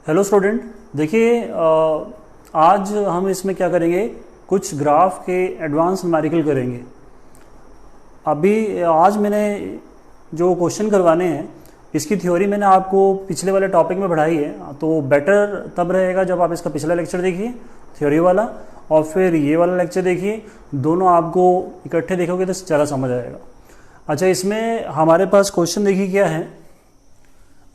Hello student, देखिए आज हम इसमें क्या करेंगे, कुछ ग्राफ के एडवांस न्यूमेरिकल करेंगे। अभी आज मैंने जो क्वेश्चन करवाने हैं इसकी थ्योरी मैंने आपको पिछले वाले टॉपिक में पढ़ाई है, तो बेटर तब रहेगा जब आप इसका पिछला लेक्चर देखिए थ्योरी वाला और फिर ये वाला लेक्चर देखिए। दोनों आपको इकट्ठे देखोगे तो ज़्यादा समझ आएगा। अच्छा, इसमें हमारे पास क्वेश्चन देखिए क्या है।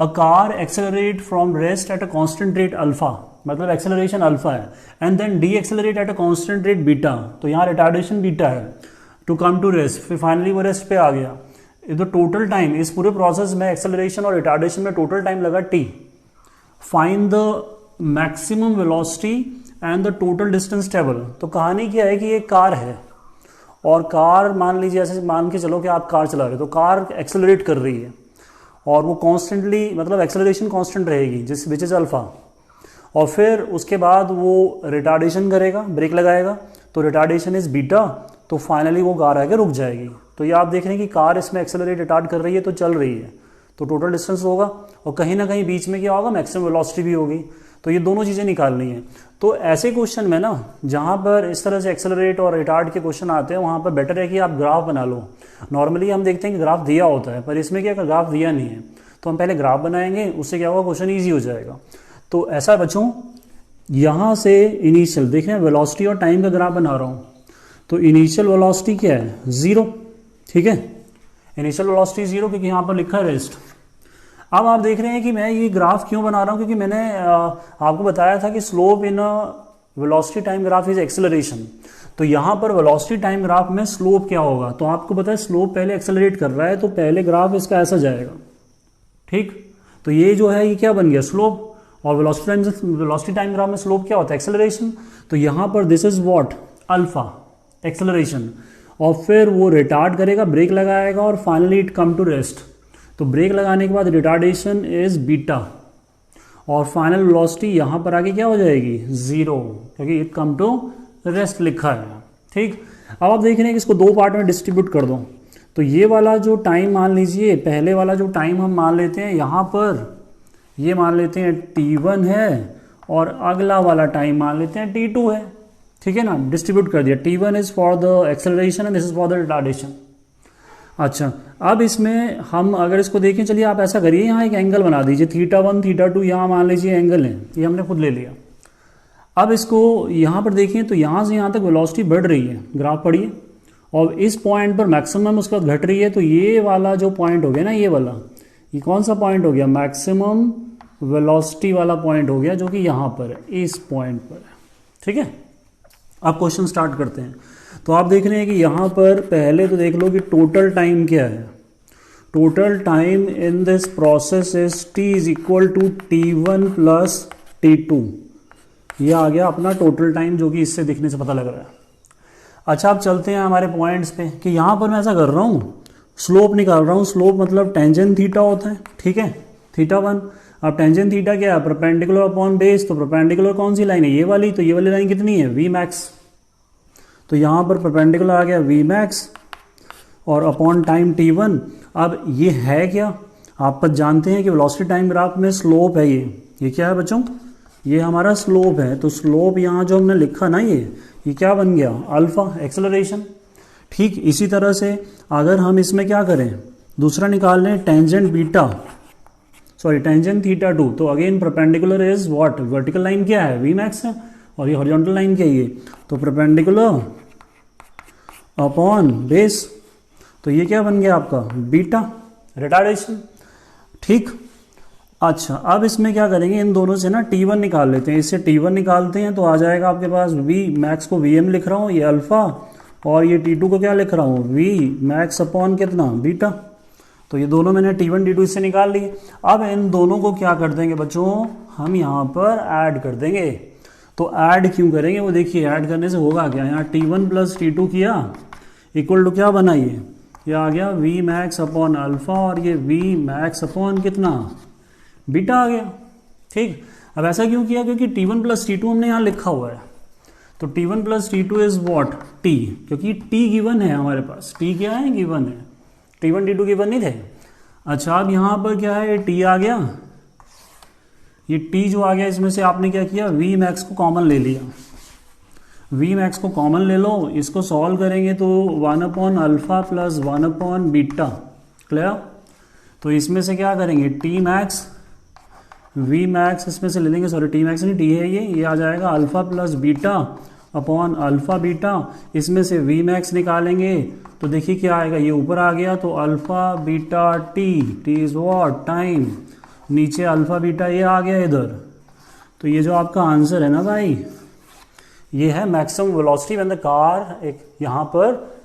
A car accelerate from rest at a constant rate alpha, मतलब एक्सेलरेशन अल्फा है, and then decelerate at a constant rate beta, तो यहाँ रिटार्डेशन बीटा है, टू कम टू रेस्ट, फिर फाइनली वो रेस्ट पे आ गया। तो टोटल टाइम इस पूरे प्रोसेस में एक्सेलरेशन और रिटार्डेशन में टोटल टाइम लगा T. Find the maximum velocity and the total distance travel. तो कहानी क्या है कि एक कार है और कार मान लीजिए, ऐसे मान के चलो कि आप कार चला रहे हो, तो कार एक्सेलरेट कर रही है और वो कॉन्स्टेंटली, मतलब एक्सेलरेशन कांस्टेंट रहेगी जिस विच इज अल्फा, और फिर उसके बाद वो रिटार्डेशन करेगा, ब्रेक लगाएगा, तो रिटार्डेशन इज बीटा, तो फाइनली वो कार आके रुक जाएगी। तो ये आप देख रहे हैं कि कार इसमें एक्सेलरेट रिटार्ड कर रही है तो चल रही है, तो टोटल डिस्टेंस होगा और कहीं ना कहीं बीच में क्या होगा, मैक्सिमम वेलोसिटी भी होगी। तो ये दोनों चीज़ें निकालनी है। तो ऐसे क्वेश्चन में ना, जहाँ पर इस तरह से एक्सेलरेट और रिटार्ड के क्वेश्चन आते हैं, वहाँ पर बेटर है कि आप ग्राफ बना लो। नॉर्मली हम देखते हैं कि ग्राफ दिया होता है, पर इसमें क्या ग्राफ दिया नहीं है, तो हम पहले ग्राफ बनाएंगे, उससे क्या होगा, क्वेश्चन ईजी हो जाएगा। तो ऐसा बच्चों, यहाँ से इनिशियल देख रहे हैं, वेलोसिटी और टाइम का ग्राफ बना रहा हूँ। तो इनिशियल वेलोसिटी क्या है, 0, ठीक है, इनिशियल वेलोसिटी 0, क्योंकि यहाँ पर लिखा है रेस्ट। अब आप देख रहे हैं कि मैं ये ग्राफ क्यों बना रहा हूँ, क्योंकि मैंने आपको बताया था कि slope in velocity time graph is acceleration. तो यहाँ पर वेलोसिटी टाइम ग्राफ में स्लोप क्या होगा, तो आपको पता है स्लोप पहले एक्सेलरेट कर रहा है, तो पहले ग्राफ इसका ऐसा जाएगा, ठीक। तो ये जो है ये क्या बन गया, स्लोप, और वेलोसिटी टाइम ग्राफ में स्लोप क्या होता है, एक्सेलरेशन। तो यहाँ पर this is what, alpha, acceleration, और फिर वो रिटार्ड करेगा, ब्रेक लगाएगा और finally it come to rest. तो ब्रेक लगाने के बाद रिटार्डेशन इज बीटा और फाइनल वेलोसिटी यहाँ पर आके क्या हो जाएगी, 0, क्योंकि इट कम टू रेस्ट लिखा है, ठीक। अब आप देख रहे हैं कि इसको दो पार्ट में डिस्ट्रीब्यूट कर दो। तो ये वाला जो टाइम मान लीजिए, पहले वाला जो टाइम हम मान लेते हैं यहाँ पर, ये मान लेते हैं t1 है, और अगला वाला टाइम मान लेते हैं t2 है, ठीक है ना। डिस्ट्रीब्यूट कर दिया, t1 is for the acceleration and this is for the retardation. अच्छा, अब इसमें हम अगर इसको देखें, चलिए आप ऐसा करिए, यहाँ एक एंगल बना दीजिए, θ1 θ2, यहाँ मान लीजिए एंगल है, ये हमने खुद ले लिया। अब इसको यहाँ पर देखें तो यहाँ से यहाँ तक वेलोसिटी बढ़ रही है, ग्राफ पढ़िए, और इस पॉइंट पर मैक्सिमम उसके बाद घट रही है। तो ये वाला जो पॉइंट हो गया ना, ये वाला, ये कौन सा पॉइंट हो गया, मैक्सिमम वेलोसिटी वाला पॉइंट हो गया, जो कि यहाँ पर है, इस पॉइंट पर है, ठीक है। अब क्वेश्चन स्टार्ट करते हैं। तो आप देख रहे हैं कि यहाँ पर पहले तो देख लो कि टोटल टाइम क्या है। Total time in this process is t is equal to t1 plus t2। ये आ गया अपना टोटल टाइम, जो कि इससे दिखने से पता लग रहा है। अच्छा, अब चलते हैं हमारे पॉइंट्स पे, कि यहाँ पर मैं ऐसा कर रहा हूँ, स्लोप निकाल रहा हूँ। स्लोप मतलब टेंजेंट थीटा होता है, ठीक है, θ1। अब टेंजेंट थीटा क्या है, परपेंडिकुलर अपॉन बेस। तो परपेंडिकुलर कौन सी लाइन है, ये वाली, तो ये वाली लाइन कितनी है, v मैक्स। तो यहाँ पर परपेंडिकुलर आ गया v मैक्स और अपॉन टाइम t1। अब ये है क्या, आप जानते हैं कि वेलोसिटी टाइम ग्राफ में स्लोप है, ये क्या है बच्चों, ये हमारा स्लोप है। तो स्लोप यहाँ जो हमने लिखा ना, ये क्या बन गया, अल्फा, एक्सेलरेशन, ठीक। इसी तरह से अगर हम इसमें क्या करें, दूसरा निकाल लें, टेंजेंट बीटा, सॉरी टेंजेंट θ2, तो again perpendicular is what, vertical line क्या है, v मैक्स है, और ये हॉरिजॉन्टल लाइन क्या है, तो परपेंडिकुलर अपॉन बेस। तो ये क्या बन गया आपका, बीटा, रिटार्डेशन, ठीक। अच्छा, अब इसमें क्या करेंगे, इन दोनों से ना t1 निकाल लेते हैं। इससे t1 निकालते हैं तो आ जाएगा आपके पास, v मैक्स को vm लिख रहा हूँ, ये अल्फा, और ये t2 को क्या लिख रहा हूँ, v मैक्स अपॉन कितना, बीटा। तो ये दोनों मैंने t1 t2 इससे निकाल लिए। अब इन दोनों को क्या कर देंगे बच्चों, हम यहाँ पर ऐड कर देंगे। तो ऐड क्यों करेंगे, वो देखिए, ऐड करने से होगा क्या, यहाँ t1 प्लस t2 किया, इक्वल टू क्या बना, ये आ गया v मैक्स अपॉन अल्फा, और ये v मैक्स अपॉन कितना, बीटा आ गया, ठीक। अब ऐसा क्यों किया, क्योंकि t1 प्लस t2 हमने यहाँ लिखा हुआ है। तो t1 plus t2 is what, t, क्योंकि t गिवन है हमारे पास, t क्या है, गिवन है, t1 t2 गिवन नहीं थे। अच्छा, अब यहाँ पर क्या है, t आ गया, ये टी जो आ गया इसमें से आपने क्या किया, वी मैक्स को कॉमन ले लिया, वी मैक्स को कॉमन ले लो, इसको सॉल्व करेंगे तो 1/अल्फा प्लस 1/बीटा, क्लियर। तो इसमें से क्या करेंगे, टी मैक्स वी मैक्स इसमें से ले लेंगे, सॉरी टी मैक्स नहीं, टी है ये आ जाएगा alpha plus beta upon alpha beta, इसमें से वी मैक्स निकालेंगे तो देखिए क्या आएगा, ये ऊपर आ गया तो alpha beta T is what, time, नीचे अल्फा बीटा ये आ गया इधर। तो ये जो आपका आंसर है ना भाई, ये है maximum velocity when the car, एक यहाँ पर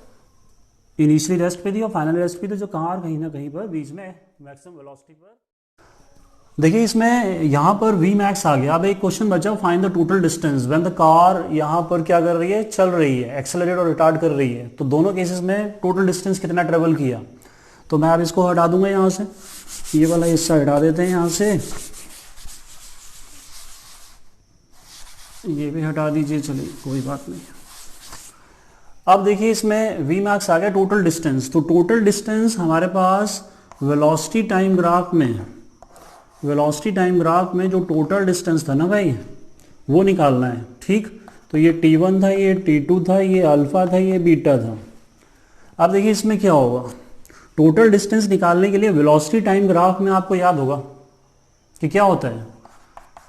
इनिशियली रेस्ट पे थी और फाइनल रेस्ट पे थी, जो कार कहीं ना कहीं पर बीच में मैक्सिमम वेलोसिटी पर। देखिए इसमें यहाँ पर वी मैक्स आ गया। अब एक क्वेश्चन बचा, find the total distance when the car यहाँ पर क्या कर रही है, चल रही है, एक्सेलरेट और रिटार्ड कर रही है। तो दोनों केसेस में टोटल डिस्टेंस कितना ट्रेवल किया। तो मैं अब इसको हटा दूंगा यहाँ से, ये वाला हिस्सा हटा देते हैं यहाँ से, ये भी हटा दीजिए, चलिए कोई बात नहीं। अब देखिए इसमें वी मैक्स आ गया टोटल डिस्टेंस। तो टोटल डिस्टेंस हमारे पास वेलोसिटी टाइम ग्राफ में, वेलोसिटी टाइम ग्राफ में जो टोटल डिस्टेंस था ना भाई, वो निकालना है, ठीक। तो ये t1 था, ये t2 था, ये अल्फा था, ये बीटा था। अब देखिए इसमें क्या होगा, टोटल डिस्टेंस निकालने के लिए वेलोसिटी टाइम ग्राफ में आपको याद होगा कि क्या होता है,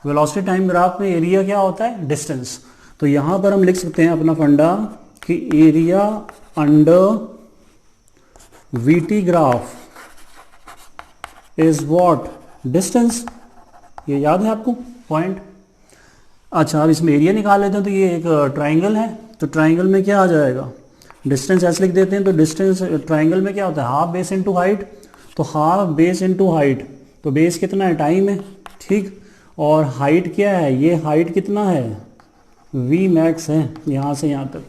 वेलोसिटी टाइम ग्राफ में एरिया क्या होता है, डिस्टेंस। तो यहां पर हम लिख सकते हैं अपना फंडा कि area under VT graph is what, distance. ये याद है आपको पॉइंट। अच्छा अब इसमें एरिया निकाल लेते हैं। तो ये एक ट्राइंगल है, तो ट्राइंगल में क्या आ जाएगा, डिस्टेंस ऐसे लिख देते हैं। तो डिस्टेंस ट्राइंगल में क्या होता है, हाफ बेस इनटू हाइट। तो हाफ बेस इनटू हाइट, तो बेस कितना है, टाइम है, ठीक। और हाइट क्या है, ये हाइट कितना है, वी मैक्स है, यहाँ से यहाँ तक।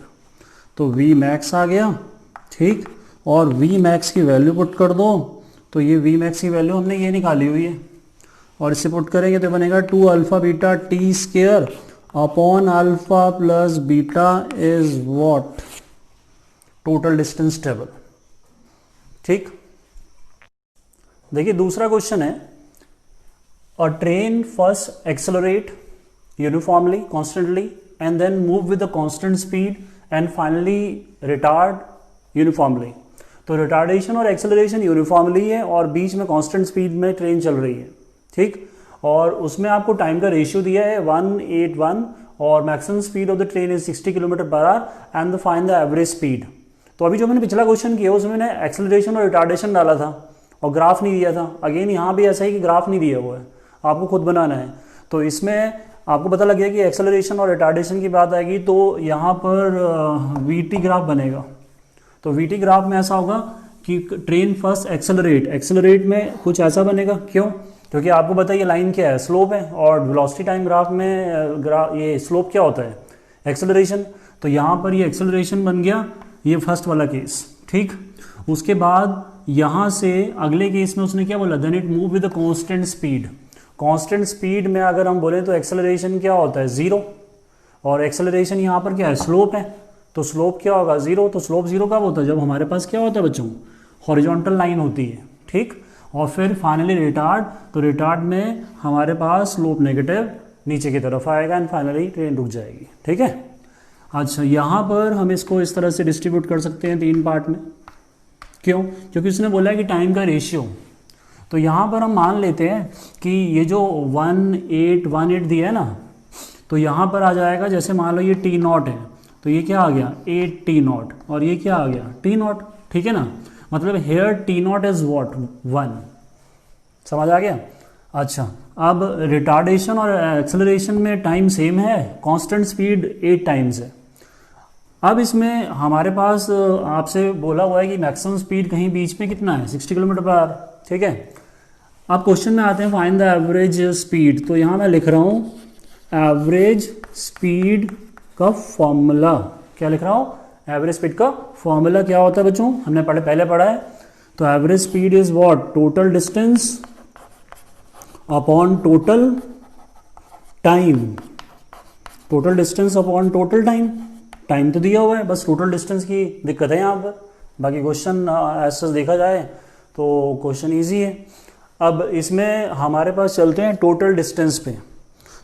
तो वी मैक्स आ गया, ठीक। और वी मैक्स की वैल्यू पुट कर दो। तो ये वी मैक्स की वैल्यू हमने ये निकाली हुई है, और इससे पुट करेंगे तो बनेगा 2 alpha beta t square upon alpha plus beta is what, total distance travel, ठीक। देखिए दूसरा क्वेश्चन है, a train first accelerate uniformly constantly and then move with the constant speed and finally retard uniformly. तो retardation और acceleration uniformly है और बीच में constant speed में ट्रेन चल रही है, ठीक। और उसमें आपको टाइम का रेशियो दिया है 1:8:1 और maximum speed of the train is 60 kilometre per our and find the average speed. तो अभी जो मैंने पिछला क्वेश्चन किया उसमें मैंने एक्सेलरेशन और रिटार्डेशन डाला था और ग्राफ नहीं दिया था। अगेन यहाँ भी ऐसा ही कि ग्राफ नहीं दिया हुआ है, आपको खुद बनाना है। तो इसमें आपको पता लग गया कि एक्सेलरेशन और रिटार्डेशन की बात आएगी तो यहाँ पर वीटी ग्राफ बनेगा। तो वीटी ग्राफ में ऐसा होगा कि ट्रेन फर्स्ट एक्सेलरेट में कुछ ऐसा बनेगा, क्यों, क्योंकि आपको पता है ये लाइन क्या है, स्लोप है, और वेलोसिटी टाइम ग्राफ में ये स्लोप क्या होता है, एक्सेलरेशन। तो यहाँ पर ये एक्सेलरेशन बन गया, ये फर्स्ट वाला केस, ठीक। उसके बाद यहाँ से अगले केस में उसने क्या बोला, then it move with the constant speed. Constant speed में अगर हम बोले तो एक्सेलरेशन क्या होता है, 0, और एक्सेलरेशन यहाँ पर क्या है, स्लोप है। तो स्लोप क्या होगा, 0। तो स्लोप 0 कब होता है, जब हमारे पास क्या होता है बच्चों, हॉरिजॉन्टल लाइन होती है, ठीक। और फिर फाइनली रिटार्ड, तो रिटार्ड में हमारे पास स्लोप नेगेटिव नीचे की तरफ आएगा एंड फाइनली ट्रेन रुक जाएगी, ठीक है। अच्छा यहाँ पर हम इसको इस तरह से डिस्ट्रीब्यूट कर सकते हैं 3 पार्ट में, क्यों, क्योंकि उसने बोला है कि टाइम का रेशियो। तो यहाँ पर हम मान लेते हैं कि ये जो 1:8:1 दिया है ना, तो यहाँ पर आ जाएगा, जैसे मान लो ये t0 है, तो ये क्या आ गया 8t0, और ये क्या आ गया t0, ठीक है ना। मतलब हेयर t0 इज व्हाट, 1, समझ आ गया। अच्छा अब रिटार्डेशन और एक्सेलरेशन में टाइम सेम है, कांस्टेंट स्पीड 8 टाइम्स है। अब इसमें हमारे पास आपसे बोला हुआ है कि मैक्सिमम स्पीड कहीं बीच में कितना है, 60 किलोमीटर पर आवर, ठीक है। अब क्वेश्चन में आते हैं, फाइंड द एवरेज स्पीड। तो यहाँ मैं लिख रहा हूँ एवरेज स्पीड का फॉर्मूला, क्या लिख रहा हूँ, एवरेज स्पीड का फॉर्मूला क्या होता है बच्चों, हमने पहले पढ़ा है। तो average speed is what, total distance upon total time, total distance upon total time. Time तो दिया हुआ है, बस टोटल डिस्टेंस की दिक्कत है यहाँ पर। बाकी क्वेश्चन ऐसा देखा जाए तो क्वेश्चन इजी है। अब इसमें हमारे पास चलते हैं टोटल डिस्टेंस पे।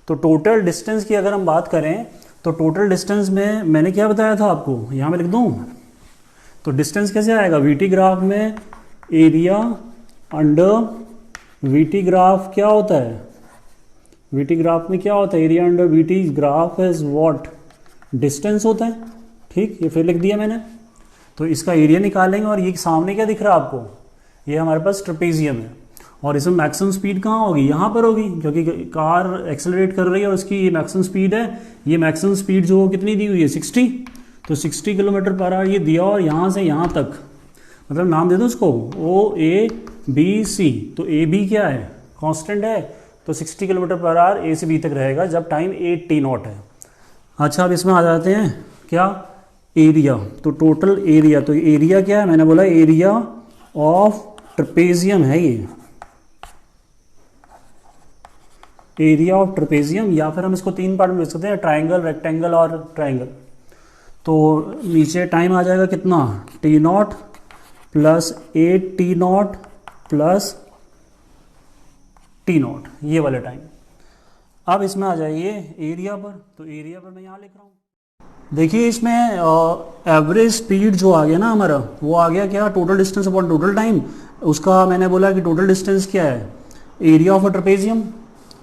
तो टोटल डिस्टेंस की अगर हम बात करें तो टोटल डिस्टेंस में मैंने क्या बताया था आपको, यहाँ मैं लिख दूँ। तो डिस्टेंस कैसे आएगा, वीटी ग्राफ में एरिया अंडर वीटी ग्राफ क्या होता है, वीटी ग्राफ में क्या होता है, area under VT graph is what, distance होता है। ठीक, ये फिर लिख दिया मैंने। तो इसका एरिया निकालेंगे और ये सामने क्या दिख रहा है आपको, ये हमारे पास ट्रेपेजियम है और इसमें मैक्सिमम स्पीड कहाँ होगी, यहाँ पर होगी, क्योंकि कार एक्सेलरेट कर रही है और उसकी ये मैक्सिमम स्पीड है। ये मैक्सिमम स्पीड जो कितनी दी हुई है 60, तो 60 किलोमीटर पर आवर ये दिया और यहाँ से यहाँ तक, मतलब नाम दे दो उसको OABC। तो AB क्या है, कांस्टेंट है, तो 60 किलोमीटर पर आवर A से B तक रहेगा जब टाइम 8t नॉट है। अच्छा, अब इसमें आ जाते हैं क्या, एरिया। तो टोटल एरिया, तो एरिया क्या है, मैंने बोला एरिया ऑफ ट्रेपेजियम है ये, एरिया ऑफ ट्रेपेजियम, या फिर हम इसको 3 पार्ट में लिख सकते हैं, ट्राइंगल, रेक्टेंगल और ट्राइंगल। तो नीचे टाइम आ जाएगा कितना, t not plus 8t not plus t not, ये वाले टाइम। अब इसमें आ जाइए एरिया पर। तो एरिया पर मैं यहाँ लिख रहा हूँ, देखिए इसमें एवरेज स्पीड जो आ गया ना हमारा, वो आ गया क्या, total distance upon total time. उसका मैंने बोला कि टोटल डिस्टेंस क्या है, एरिया ऑफ अ ट्रेपेजियम,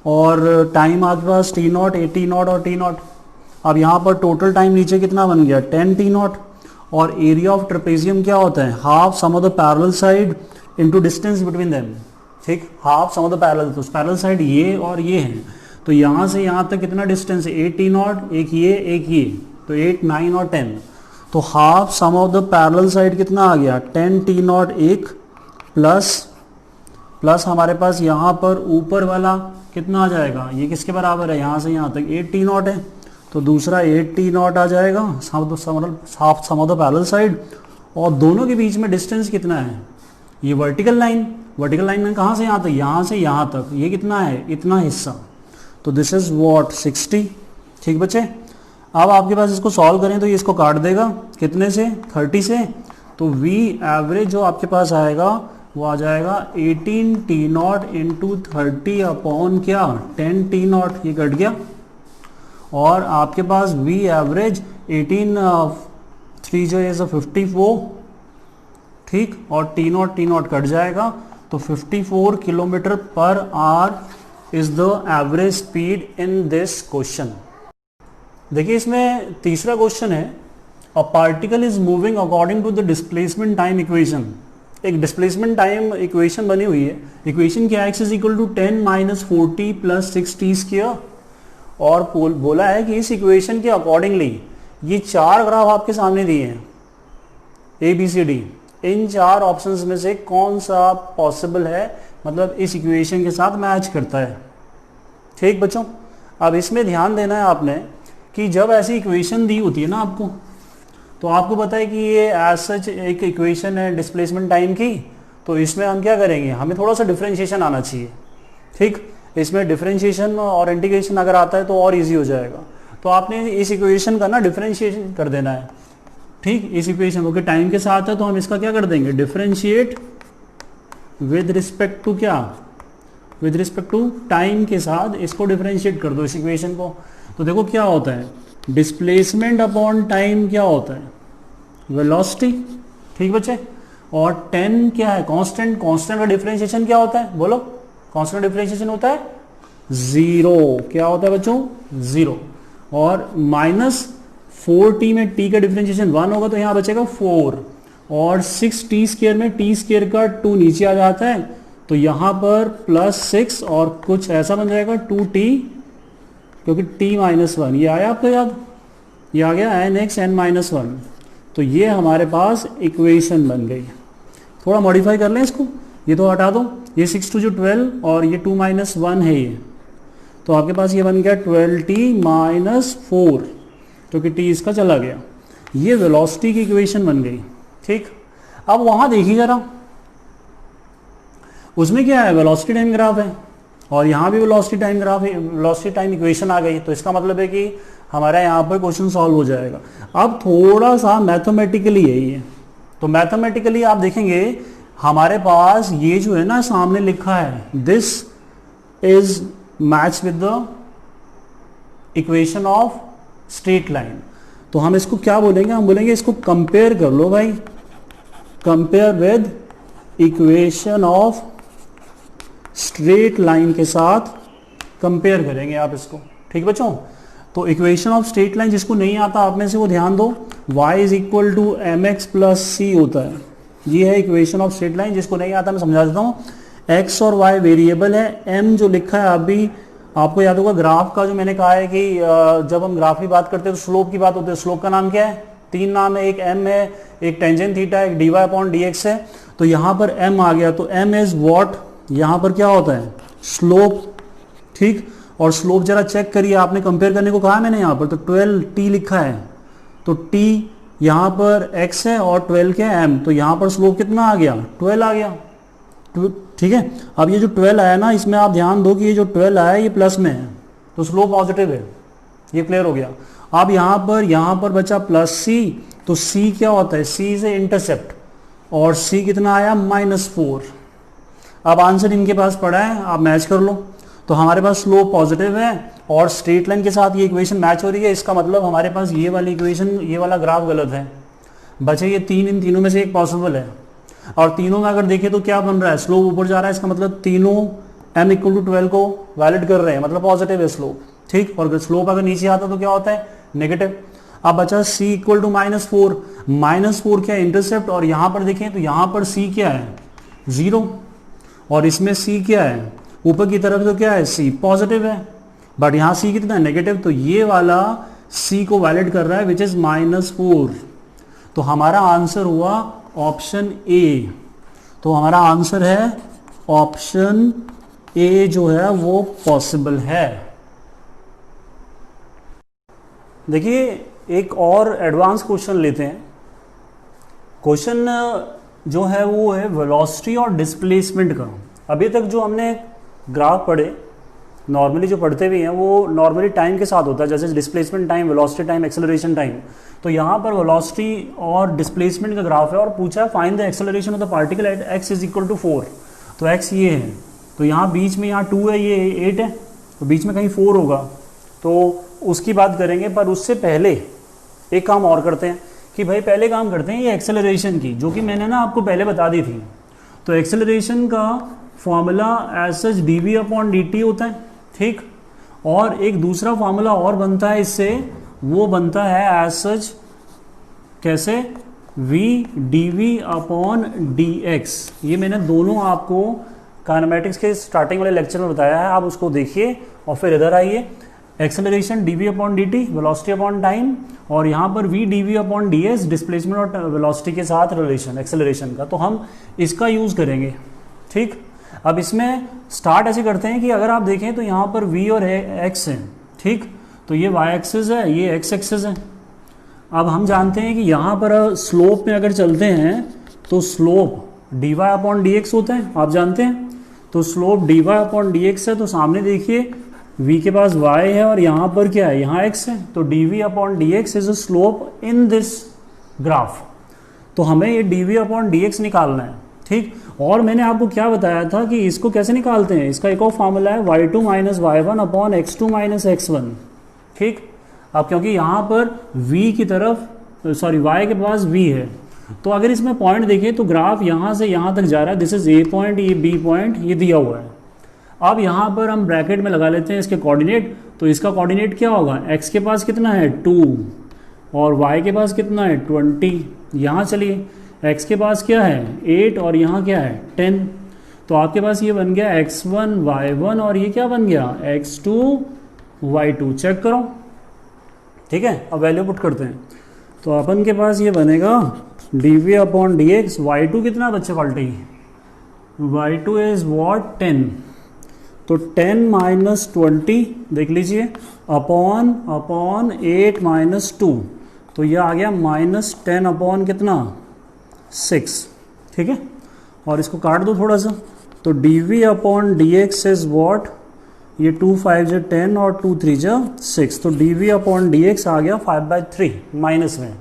और टाइम आपके पास t नॉट, 8t नॉट और t नॉट। अब यहाँ पर टोटल टाइम नीचे कितना बन गया, 10t नॉट, और एरिया ऑफ ट्रेपेजियम क्या होता है, half sum of the parallel side into distance between them. ठीक, half sum of the parallel, तो पैरेलल साइड ये और ये है, तो यहाँ से यहाँ तक कितना डिस्टेंस है, 8t नॉट, एक ये, तो 8, 9 और 10। तो half sum of the parallel side कितना आ गया, 10t नॉट एक, प्लस हमारे पास यहाँ पर ऊपर वाला कितना आ जाएगा, ये किसके बराबर है, यहाँ से यहाँ तक 8t नॉट है, तो दूसरा 8t नॉट आ जाएगा, half sum of the parallel side. और दोनों के बीच में डिस्टेंस कितना है, ये वर्टिकल लाइन में कहाँ से यहाँ तक, यहाँ से यहाँ तक, ये कितना है, इतना हिस्सा, तो दिस इज व्हाट 60। ठीक बच्चे, अब आपके पास इसको सॉल्व करें तो ये इसको काट देगा कितने से, 30 से। तो V एवरेज जो आपके पास आएगा वो आ जाएगा 18t नॉट इंटू 30 अपॉन क्या, 10t नॉट, ये कट गया। और आपके पास V एवरेज 18 3 जो है 54, ठीक, और t नॉट कट जाएगा, तो 54 kilometre per hour is the average speed in this question. देखिए इसमें तीसरा क्वेश्चन है, a particle is moving according to the displacement time equation. एक डिस्प्लेसमेंट टाइम इक्वेशन बनी हुई है, इक्वेशन क्या है, x is equal to 10 minus 40 plus 6t square. और बोला है कि इस इक्वेशन के अकॉर्डिंगली ये 4 ग्राफ आपके सामने दिए हैं ABCD, इन 4 ऑप्शंस में से कौन सा पॉसिबल है, मतलब इस इक्वेशन के साथ मैच करता है। ठीक बच्चों, अब इसमें ध्यान देना है आपने कि जब ऐसी इक्वेशन दी होती है ना आपको, तो आपको पता है कि ये एज सच एक इक्वेशन है डिस्प्लेसमेंट टाइम की, तो इसमें हम क्या करेंगे, हमें थोड़ा सा डिफरेंशिएशन आना चाहिए। ठीक, इसमें डिफरेंशिएशन और इंटीग्रेशन अगर आता है तो और इजी हो जाएगा। तो आपने इस इक्वेशन का ना डिफरेंशिएशन कर देना है। ठीक, इस इक्वेशन को टाइम के साथ है तो हम इसका क्या कर देंगे, डिफरेंशिएट विद रिस्पेक्ट टू क्या, विद रिस्पेक्ट टू टाइम के साथ इसको डिफरेंशिएट कर दो इस इक्वेशन को। तो देखो क्या होता है, डिस्प्लेसमेंट अपॉन टाइम क्या होता है, वेलोसिटी। ठीक बच्चे, और 10 क्या है, कांस्टेंट का डिफरेंशिएशन क्या होता है, बोलो, कांस्टेंट डिफरेंशिएशन होता है 0। क्या होता है बच्चों, 0। और माइनस 4t में t का डिफरेंशिएशन 1 होगा, तो यहां बचेगा 4। और 6t स्क्वायर में t स्क्वायर का 2 नीचे आ जाता है, तो यहां पर प्लस 6 और कुछ ऐसा बन जाएगा 2t, क्योंकि t माइनस 1, ये आया आपको याद, ये आ गया nx n माइनस 1। तो ये हमारे पास इक्वेशन बन गई। थोड़ा मॉडिफाई कर लें इसको, ये तो हटा दो, ये 6 2 जो 12 और ये 2 माइनस 1 है ये, तो आपके पास ये बन गया 12t माइनस 4, क्योंकि t इसका चला गया। ये वेलोसिटी की इक्वेशन बन गई। ठीक, अब वहां देखिए जरा, उसमें क्या है, वेलोसिटी टाइम ग्राफ है, और यहाँ भी वेलोसिटी टाइम ग्राफ है, वेलोसिटी टाइम इक्वेशन आ गई। तो इसका मतलब है कि हमारा यहाँ पर क्वेश्चन सॉल्व हो जाएगा। अब थोड़ा सा मैथमेटिकली है ये, तो मैथमेटिकली आप देखेंगे हमारे पास ये जो है ना सामने लिखा है, this is match with the equation of straight line. तो हम इसको क्या बोलेंगे, हम बोलेंगे इसको कंपेयर कर लो भाई, compare with equation of straight line के साथ कंपेयर करेंगे आप इसको। ठीक बच्चों, तो इक्वेशन ऑफ स्ट्रेट लाइन जिसको नहीं आता आप में से वो ध्यान दो, y is equal to m x plus c होता है। ये है इक्वेशन ऑफ स्ट्रेट लाइन, जिसको नहीं आता मैं समझा देता हूँ। x और y वेरिएबल है, m जो लिखा है अभी आपको याद होगा ग्राफ का, जो मैंने कहा है कि जब हम ग्राफ की बात करते हैं तो स्लोप की बात होती है। स्लोप का नाम क्या है, 3 नाम है, एक m है, एक टेंजेंट थीटा, एक dy अपॉन dx है। तो यहाँ पर m आ गया, तो m इज व्हाट, यहाँ पर क्या होता है स्लोप। ठीक, और स्लोप जरा चेक करिए, आपने कंपेयर करने को कहा है मैंने यहाँ पर, तो 12t लिखा है, तो t यहाँ पर x है और 12 क्या है m, तो यहाँ पर स्लोप कितना आ गया 12 आ गया। ठीक है, अब ये जो 12 आया ना, इसमें आप ध्यान दो कि ये जो 12 आया ये प्लस में है, तो स्लोप पॉजिटिव है, ये क्लियर हो गया। अब यहाँ पर बचा प्लस सी, तो सी क्या होता है, सी इज ए इंटरसेप्ट, और सी कितना आया -4। अब आंसर इनके पास पड़ा है, आप मैच कर लो। तो हमारे पास स्लोप पॉजिटिव है और स्ट्रेट लाइन के साथ ये इक्वेशन मैच हो रही है, इसका मतलब हमारे पास ये वाली इक्वेशन, ये वाला ग्राफ गलत है। बचे ये तीन, इन तीनों में से एक पॉसिबल है, और तीनों में अगर देखें तो क्या बन रहा है, स्लोप ऊपर जा रहा है, इसका मतलब तीनों m इक्वल टू 12 को वैलिड कर रहे हैं, मतलब पॉजिटिव है स्लोप। ठीक, और स्लोप अगर नीचे आता तो क्या होता है नेगेटिव। अब बचा c इक्वल टू -4, -4 क्या है इंटरसेप्ट, और यहां पर देखें तो यहां पर c क्या है 0, और इसमें c क्या है ऊपर की तरफ, तो क्या है c पॉजिटिव है, बट यहां c कितना है नेगेटिव, तो ये वाला c को वैलिड कर रहा है विच इज -4। तो हमारा आंसर हुआ ऑप्शन ए। तो हमारा आंसर है ऑप्शन ए जो है वो पॉसिबल है। देखिए एक और एडवांस क्वेश्चन लेते हैं। क्वेश्चन जो है वो है वेलोसिटी और डिस्प्लेसमेंट का। अभी तक जो हमने ग्राफ पढ़े, नॉर्मली जो पढ़ते भी हैं वो नॉर्मली टाइम के साथ होता है, जैसे displacement time, velocity time, acceleration time. तो यहाँ पर वेलोसिटी और डिस्प्लेसमेंट का ग्राफ है और पूछा है find the acceleration of the particle at x is equal to 4। तो x ये है, तो यहाँ बीच में यहाँ 2 है, ये 8 है, तो बीच में कहीं 4 होगा, तो उसकी बात करेंगे। पर उससे पहले एक काम और करते हैं कि भाई पहले काम करते हैं ये एक्सेलरेशन की, जो कि मैंने ना आपको पहले बता दी थी। तो एक्सेलरेशन का formula as such dv upon dt होता है। ठीक, और एक दूसरा फार्मूला और बनता है इससे, वो बनता है एज सच कैसे, v dv अपॉन dx। ये मैंने दोनों आपको काइनेमेटिक्स के स्टार्टिंग वाले लेक्चर में बताया है, आप उसको देखिए और फिर इधर आइए। Acceleration dv upon dt, velocity upon time, और यहाँ पर v dv upon ds displacement और वेलोसिटी के साथ रिलेशन एक्सेलरेशन का, तो हम इसका यूज करेंगे। ठीक, अब इसमें स्टार्ट ऐसे करते हैं कि अगर आप देखें तो यहाँ पर v और x है। ठीक, तो ये y एक्सिस है, ये x एक्सिस है। अब हम जानते हैं कि यहाँ पर स्लोप में अगर चलते हैं तो स्लोप dy अपॉन dx होता है, आप जानते हैं। तो स्लोप dy अपॉन dx है, तो सामने देखिए v के पास y है और यहाँ पर क्या है, यहाँ x है, तो dv upon dx is a slope in this graph. तो हमें ये dv अपॉन dx निकालना है। ठीक, और मैंने आपको क्या बताया था कि इसको कैसे निकालते हैं, इसका एक और फॉर्मूला है y2 minus y1 upon x2 minus x1। ठीक, अब क्योंकि यहाँ पर v की तरफ, सॉरी y के पास v है, तो अगर इसमें पॉइंट देखें तो ग्राफ यहाँ से यहाँ तक जा रहा है, दिस इज a पॉइंट, ये b पॉइंट, ये दिया हुआ है। अब यहाँ पर हम ब्रैकेट में लगा लेते हैं इसके कोऑर्डिनेट, तो इसका कोऑर्डिनेट क्या होगा, x के पास कितना है 2 और y के पास कितना है 20। यहाँ चलिए x के पास क्या है 8 और यहाँ क्या है 10, तो आपके पास ये बन गया x1 y1 और ये क्या बन गया x2 y2। चेक करो, ठीक है। अब वैल्यू पुट करते हैं, तो अपन के पास ये बनेगा dv अपॉन dx। y2 कितना बच्चे पलटे, y2 इज वॉट 10, तो 10 माइनस 20 देख लीजिए अपॉन 8 माइनस 2, तो ये आ गया -10 अपॉन कितना 6। ठीक है, और इसको काट दो थोड़ा सा, तो dv upon dx is what, ये 2 5 जो 10 और 2 3 जो 6, तो dv अपॉन dx आ गया 5/3 माइनस में।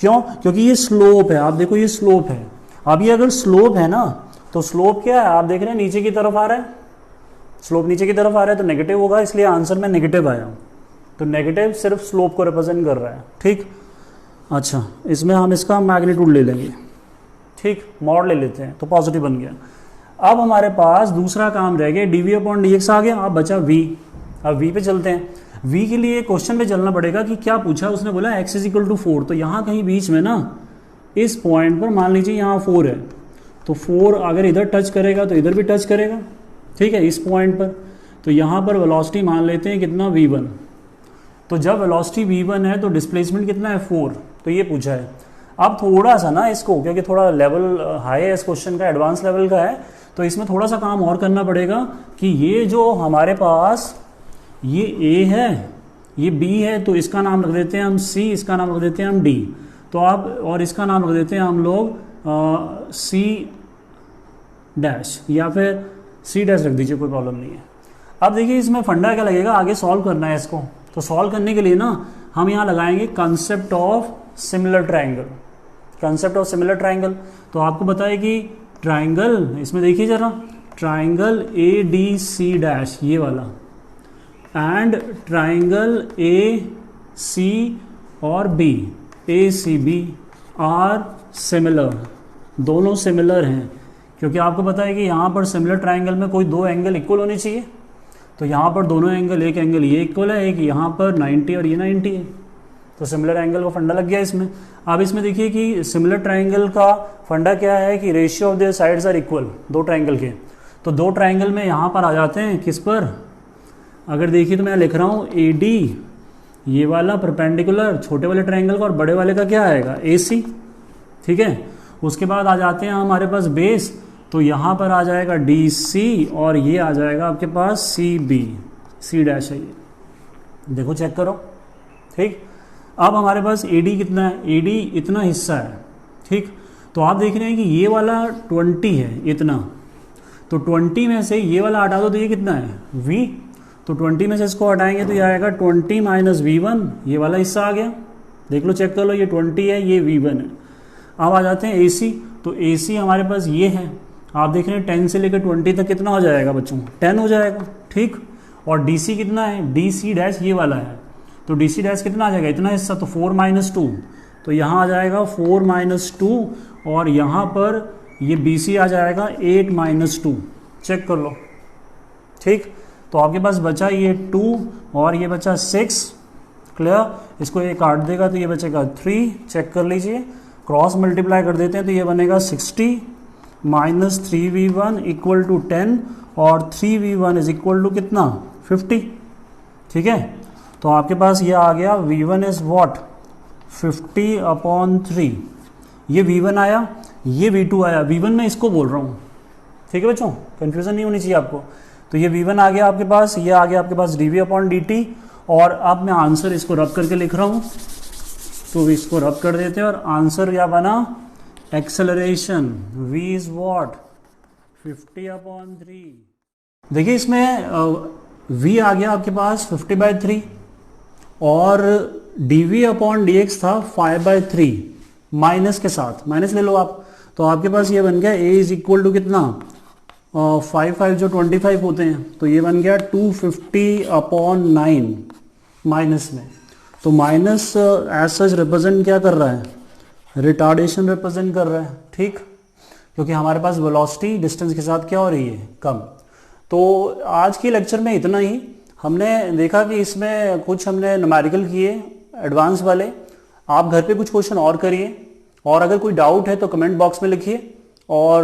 क्यों, क्योंकि ये स्लोप है, आप देखो ये स्लोप है। अब ये अगर स्लोप है ना, तो स्लोप क्या है, आप देख रहे हैं नीचे की तरफ आ रहा है, स्लोप नीचे की तरफ आ रहा है तो नेगेटिव होगा, इसलिए आंसर में नेगेटिव आया। तो नेगेटिव सिर्फ स्लोप को रिप्रेजेंट कर रहा है, ठीक। अच्छा, इसमें हम इसका मैग्नीट्यूड ले लेंगे, ठीक, मॉड ले लेते हैं, तो पॉजिटिव बन गया। अब हमारे पास दूसरा काम रह गया, d v upon d x आ गया, अब बचा वी। अब वी पे चलते हैं। वी के लिए क्वेश्चन पे चलना पड़ेगा कि क्या पूछा उसने, बोला x इज इक्वल टू 4, तो यहाँ कहीं बीच में ना इस पॉइंट पर मान लीजिए यहाँ 4 है, तो 4 अगर इधर टच करेगा तो इधर भी टच करेगा, ठीक है, इस पॉइंट पर। तो यहाँ पर वेलोसिटी मान लेते हैं कितना, v1। तो जब वेलोसिटी v1 है तो डिस्प्लेसमेंट कितना है, 4। तो ये पूछा है। अब थोड़ा सा ना इसको, क्योंकि थोड़ा लेवल हाई है इस क्वेश्चन का, एडवांस लेवल का है, तो इसमें थोड़ा सा काम और करना पड़ेगा कि ये जो हमारे पास ये A है, ये B है, तो इसका नाम रख देते हैं हम C, इसका नाम रख देते हैं हम D। तो आप, और इसका नाम रख देते हैं हम लोग C डैश, या फिर C डैश रख दीजिए, कोई प्रॉब्लम नहीं है। अब देखिए इसमें फंडा क्या लगेगा, आगे सॉल्व करना है इसको। तो सॉल्व करने के लिए ना हम यहाँ लगाएंगे concept of similar triangle. Concept of similar triangle, तो आपको बताए कि ट्राइंगल, इसमें देखिए जरा, ट्राइंगल ADC डैश ये वाला एंड ट्राइंगल AC और B, ACB आर सिमिलर, दोनों सिमिलर हैं। क्योंकि आपको पता है कि यहाँ पर सिमिलर ट्राइंगल में कोई दो एंगल इक्वल होने चाहिए, तो यहाँ पर दोनों एंगल, एक एंगल ये इक्वल है, एक यहाँ पर 90 और ये 90 है, तो सिमिलर एंगल का फंडा लग गया इसमें। अब इसमें देखिए कि सिमिलर ट्राइंगल का फंडा क्या है कि ratio of their sides are equal, दो ट्राइंगल के। तो दो ट्राइंगल में यहाँ पर आ जाते हैं किस पर, अगर देखिए तो मैं लिख रहा हूँ AD ये वाला परपेंडिकुलर छोटे वाले ट्राइंगल का, और बड़े वाले का क्या आएगा, AC, ठीक है। उसके बाद आ जाते हैं हमारे पास बेस, तो यहाँ पर आ जाएगा DC और ये आ जाएगा आपके पास CB, C डैश है ये, देखो चेक करो, ठीक। अब हमारे पास AD कितना है, AD इतना हिस्सा है, ठीक। तो आप देख रहे हैं कि ये वाला 20 है इतना, तो 20 में से ये वाला हटा दो तो ये कितना है, V। तो 20 में से इसको हटाएंगे तो ये आएगा 20 माइनस V1, ये वाला हिस्सा आ गया, देख लो चेक कर लो, ये 20 है, ये V1 है। अब आ जाते हैं AC, तो AC हमारे पास ये है, आप देख रहे हैं 10 से लेकर 20 तक कितना हो जाएगा बच्चों, 10 हो जाएगा, ठीक। और DC कितना है, DC डैश ये वाला है, तो DC डैश कितना आ जाएगा, इतना हिस्सा, तो 4 माइनस 2, तो यहाँ आ जाएगा 4 माइनस 2, और यहाँ पर ये BC आ जाएगा 8 माइनस 2, चेक कर लो, ठीक। तो आपके पास बचा ये 2 और ये बचा 6, क्लियर। इसको ये काट देगा तो ये बचेगा 3, चेक कर लीजिए, क्रॉस मल्टीप्लाई कर देते हैं तो ये बनेगा 60 माइनस 3V1 इक्वल टू 10, और 3V1 इज इक्वल टू कितना, 50, ठीक है। तो आपके पास ये आ गया V1 इज वॉट, 50/3, ये V1 आया, ये V2 आया। V1 मैं इसको बोल रहा हूँ, ठीक है बच्चों, कंफ्यूजन नहीं होनी चाहिए आपको। तो ये V1 आ गया आपके पास, ये आ गया आपके पास dV/dt, और अब मैं आंसर इसको रब करके लिख रहा हूँ, तो इसको रब कर देते हैं, और आंसर क्या बना, एक्सेलरेशन V इज वॉट, 50/3। देखिए इसमें V आ गया आपके पास 50/3, और dV/dx था 5/3 माइनस के साथ, माइनस ले लो आप, तो आपके पास ये बन गया A इज इक्वल टू कितना, 5 जो 25 होते हैं, तो ये बन गया 250/9 माइनस में। तो माइनस एज सच रिप्रेजेंट क्या कर रहा है, रिटार्डेशन रिप्रेजेंट कर रहा है, ठीक, क्योंकि हमारे पास वेलोसिटी डिस्टेंस के साथ क्या हो रही है, कम। तो आज के लेक्चर में इतना ही। हमने देखा कि इसमें कुछ हमने न्यूमेरिकल किए एडवांस वाले, आप घर पे कुछ क्वेश्चन और करिए, और अगर कोई डाउट है तो कमेंट बॉक्स में लिखिए, और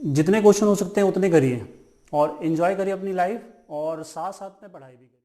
जितने क्वेश्चन हो सकते हैं उतने करिए, और एंजॉय करिए अपनी लाइफ, और साथ साथ में पढ़ाई भी करिए।